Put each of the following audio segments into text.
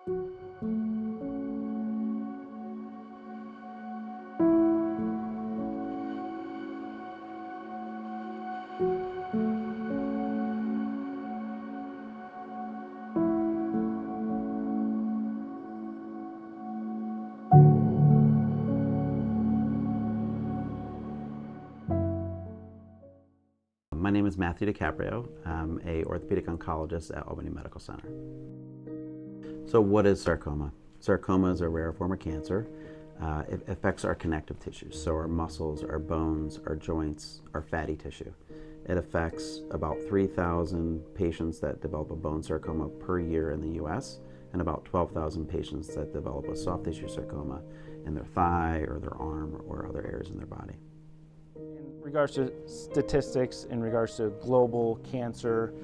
My name is Matthew DiCaprio. I'm an orthopedic oncologist at Albany Medical Center. So what is sarcoma? Sarcoma is a rare form of cancer. It affects our connective tissues, so our muscles, our bones, our joints, our fatty tissue. It affects about 3,000 patients that develop a bone sarcoma per year in the US, and about 12,000 patients that develop a soft tissue sarcoma in their thigh or their arm or other areas in their body. In regards to statistics, in regards to global cancer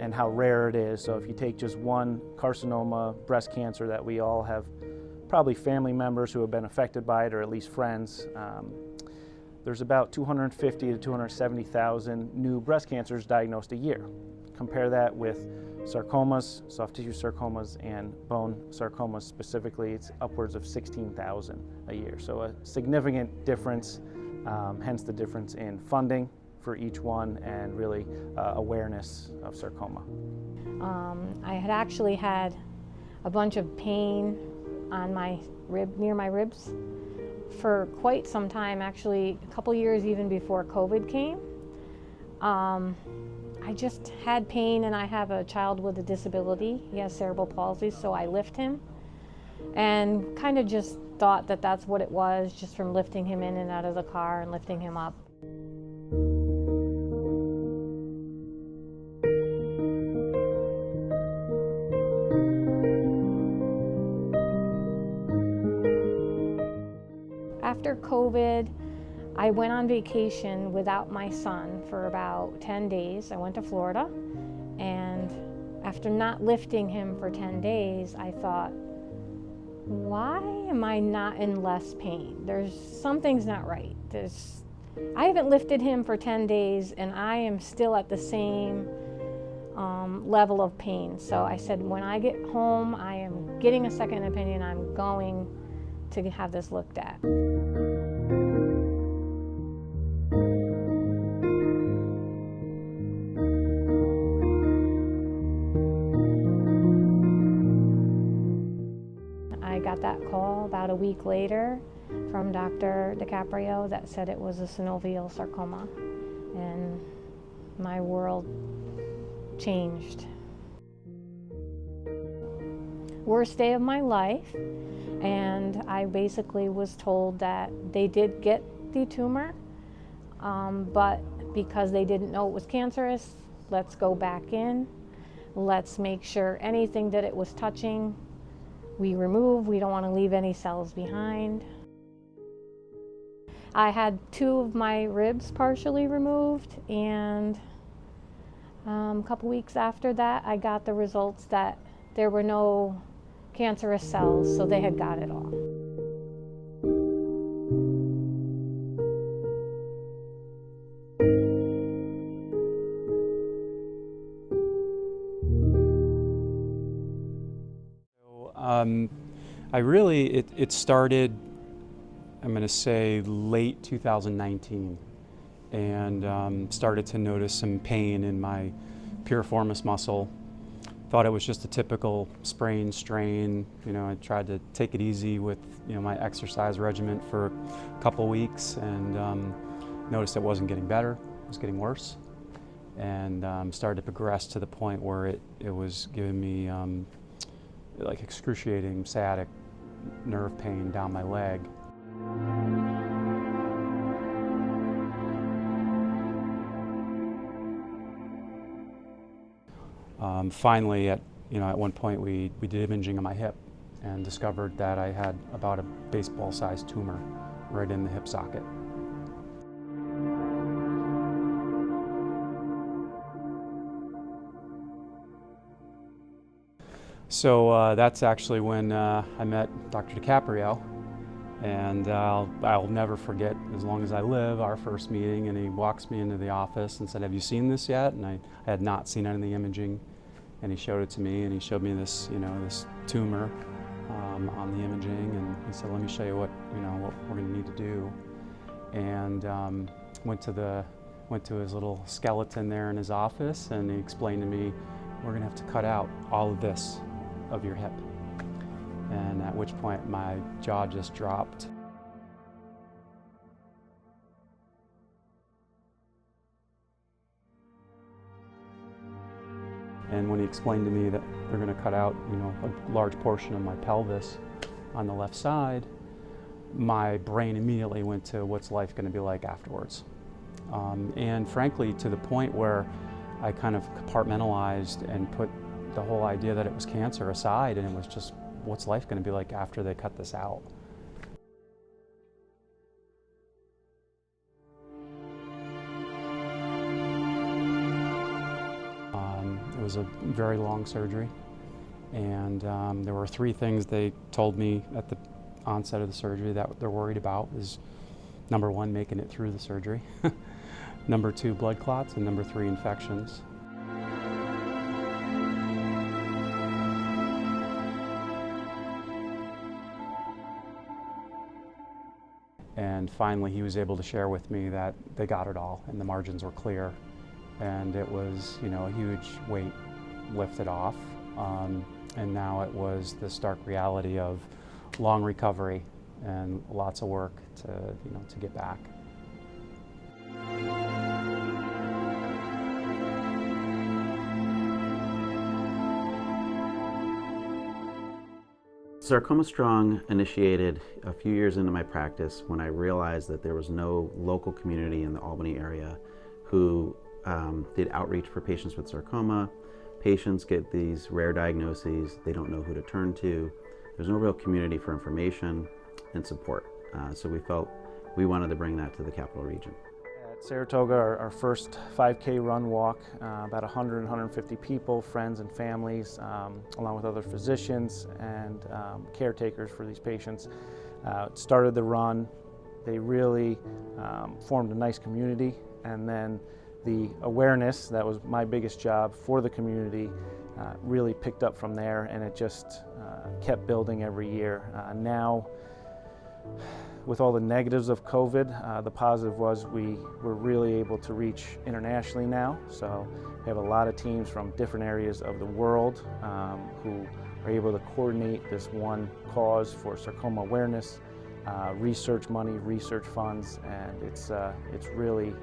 and how rare it is, so if you take just one carcinoma, breast cancer, that we all have probably family members who have been affected by it, or at least friends, there's about 250 to 270,000 new breast cancers diagnosed a year. Compare that with sarcomas, soft tissue sarcomas, and bone sarcomas specifically, it's upwards of 16,000 a year. So a significant difference. Hence the difference in funding for each one and really awareness of sarcoma. I had actually had a bunch of pain on my near my ribs for quite some time, actually a couple years even before COVID came. I just had pain, and I have a child with a disability. He has cerebral palsy, so I lift him and kind of just thought that that's what it was, just from lifting him in and out of the car and lifting him up. After COVID, I went on vacation without my son for about 10 days. I went to Florida, and after not lifting him for 10 days, I thought, why am I not in less pain? Something's not right. I haven't lifted him for 10 days and I am still at the same level of pain. So I said, when I get home, I am getting a second opinion. I'm going to have this looked at. I got that call about a week later from Dr. DiCaprio that said it was a synovial sarcoma, and my world changed. Worst day of my life, and I basically was told that they did get the tumor, but because they didn't know it was cancerous, let's go back in, let's make sure anything that it was touching we remove. We don't want to leave any cells behind. I had 2 of my ribs partially removed, and a couple weeks after that I got the results that there were no cancerous cells, so they had got it all. It started, I'm going to say, late 2019, and started to notice some pain in my piriformis muscle. Thought it was just a typical sprain, strain. I tried to take it easy with my exercise regimen for a couple weeks, and noticed it wasn't getting better, it was getting worse, and started to progress to the point where it was giving me like excruciating sciatic nerve pain down my leg. Finally, at one point, we did imaging on my hip and discovered that I had about a baseball-sized tumor right in the hip socket. So that's actually when I met Dr. DiCaprio, and I'll never forget, as long as I live, our first meeting. And he walks me into the office and said, "Have you seen this yet?" And I had not seen any of the imaging. And he showed it to me, and he showed me this, this tumor on the imaging, and he said, "Let me show you what we're going to need to do." And went to his little skeleton there in his office, and he explained to me, "We're going to have to cut out all of this of your hip." And at which point my jaw just dropped. And when he explained to me that they're going to cut out, a large portion of my pelvis on the left side, my brain immediately went to what's life going to be like afterwards. And frankly, to the point where I kind of compartmentalized and put the whole idea that it was cancer aside, and it was just, what's life going to be like after they cut this out? It was a very long surgery, and there were 3 things they told me at the onset of the surgery that they're worried about. Is number 1, making it through the surgery, number 2, blood clots, and number 3, infections. And finally, he was able to share with me that they got it all, and the margins were clear. And it was, a huge weight lifted off. And now it was the stark reality of long recovery and lots of work to get back. Sarcoma Strong initiated a few years into my practice when I realized that there was no local community in the Albany area who did outreach for patients with sarcoma. Patients get these rare diagnoses, they don't know who to turn to. There's no real community for information and support. So we felt we wanted to bring that to the Capital Region. At Saratoga, our first 5K run walk, about 100, 150 people, friends and families, along with other physicians and caretakers for these patients. Started the run. They really formed a nice community, and then the awareness, that was my biggest job for the community, really picked up from there, and it just kept building every year. Now, with all the negatives of COVID, the positive was we were really able to reach internationally now. So we have a lot of teams from different areas of the world who are able to coordinate this one cause for sarcoma awareness, research money, research funds, and it's really,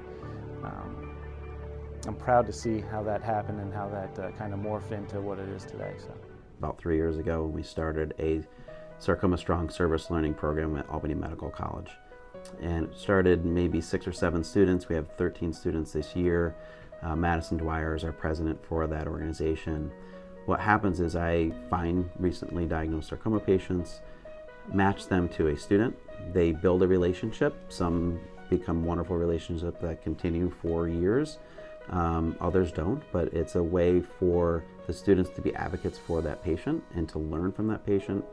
I'm proud to see how that happened and how that kind of morphed into what it is today. So. About 3 years ago, we started a Sarcoma Strong service learning program at Albany Medical College. And it started maybe 6 or 7 students. We have 13 students this year. Madison Dwyer is our president for that organization. What happens is I find recently diagnosed sarcoma patients, match them to a student. They build a relationship. Some become wonderful relationships that continue for years. Others don't, but it's a way for the students to be advocates for that patient and to learn from that patient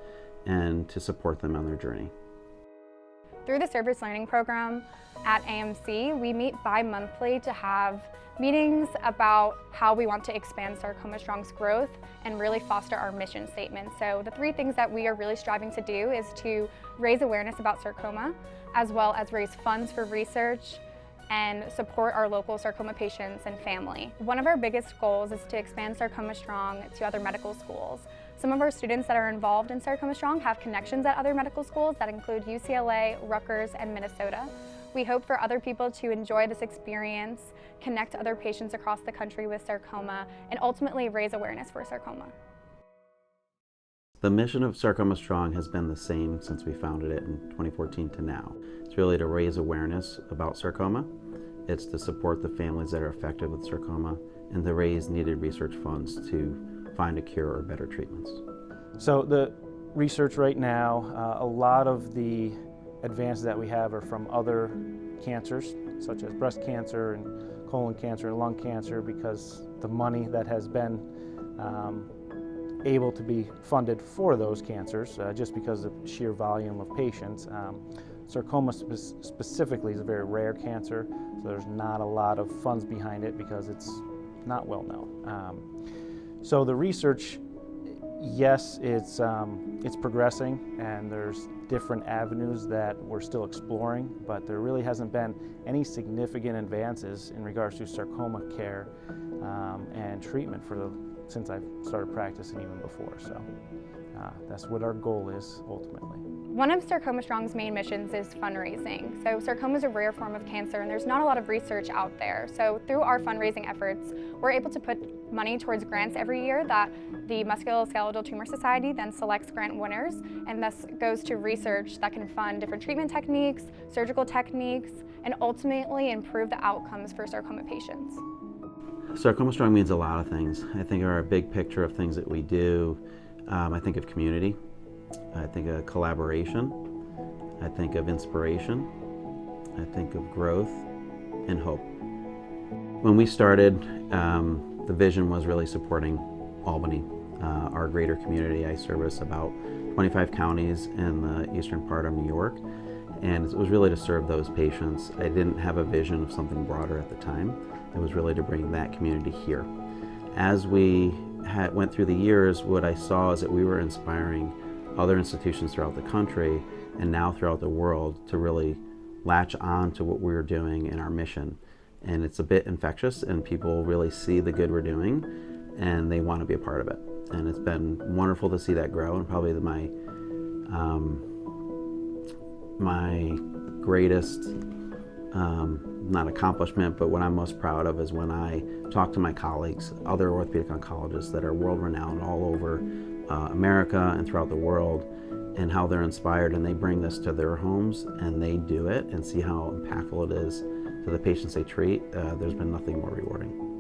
and to support them on their journey. Through the service learning program at AMC, we meet bi-monthly to have meetings about how we want to expand Sarcoma Strong's growth and really foster our mission statement. So the 3 things that we are really striving to do is to raise awareness about sarcoma, as well as raise funds for research and support our local sarcoma patients and family. One of our biggest goals is to expand Sarcoma Strong to other medical schools. Some of our students that are involved in Sarcoma Strong have connections at other medical schools that include UCLA, Rutgers, and Minnesota. We hope for other people to enjoy this experience, connect other patients across the country with sarcoma, and ultimately raise awareness for sarcoma. The mission of Sarcoma Strong has been the same since we founded it in 2014 to now. It's really to raise awareness about sarcoma. It's to support the families that are affected with sarcoma and to raise needed research funds to find a cure or better treatments. So the research right now, a lot of the advances that we have are from other cancers, such as breast cancer and colon cancer and lung cancer, because the money that has been able to be funded for those cancers, just because of sheer volume of patients. Sarcoma specifically is a very rare cancer, so there's not a lot of funds behind it because it's not well known. So the research, yes, it's progressing, and there's different avenues that we're still exploring, but there really hasn't been any significant advances in regards to sarcoma care and treatment since I've started practicing, even before. So that's what our goal is ultimately. One of Sarcoma Strong's main missions is fundraising. So sarcoma is a rare form of cancer, and there's not a lot of research out there. So through our fundraising efforts, we're able to put money towards grants every year that the Musculoskeletal Tumor Society then selects grant winners, and thus goes to research that can fund different treatment techniques, surgical techniques, and ultimately improve the outcomes for sarcoma patients. Sarcoma Strong means a lot of things. I think our big picture of things that we do, I think of community. I think of collaboration, I think of inspiration, I think of growth and hope. When we started, the vision was really supporting Albany, our greater community. I service about 25 counties in the eastern part of New York, and it was really to serve those patients. I didn't have a vision of something broader at the time. It was really to bring that community here. As we went through the years, what I saw is that we were inspiring other institutions throughout the country and now throughout the world to really latch on to what we're doing in our mission. And it's a bit infectious, and people really see the good we're doing and they want to be a part of it. And it's been wonderful to see that grow, and probably my greatest not accomplishment, but what I'm most proud of is when I talk to my colleagues, other orthopedic oncologists that are world-renowned all over America and throughout the world, and how they're inspired, and they bring this to their homes and they do it and see how impactful it is to the patients they treat. There's been nothing more rewarding.